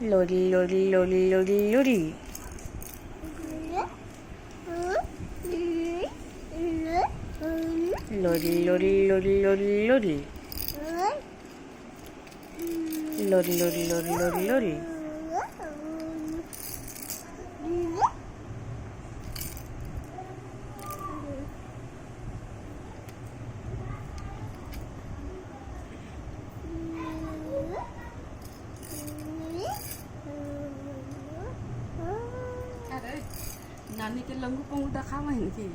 लोरी लोरी लोरी लोरी लोरी लोरी लोरी लोरी लोरी लोरी लोरी लोरी लोरी लोरी लोरी नानी ते लंगू पंगू दाखवा माहिती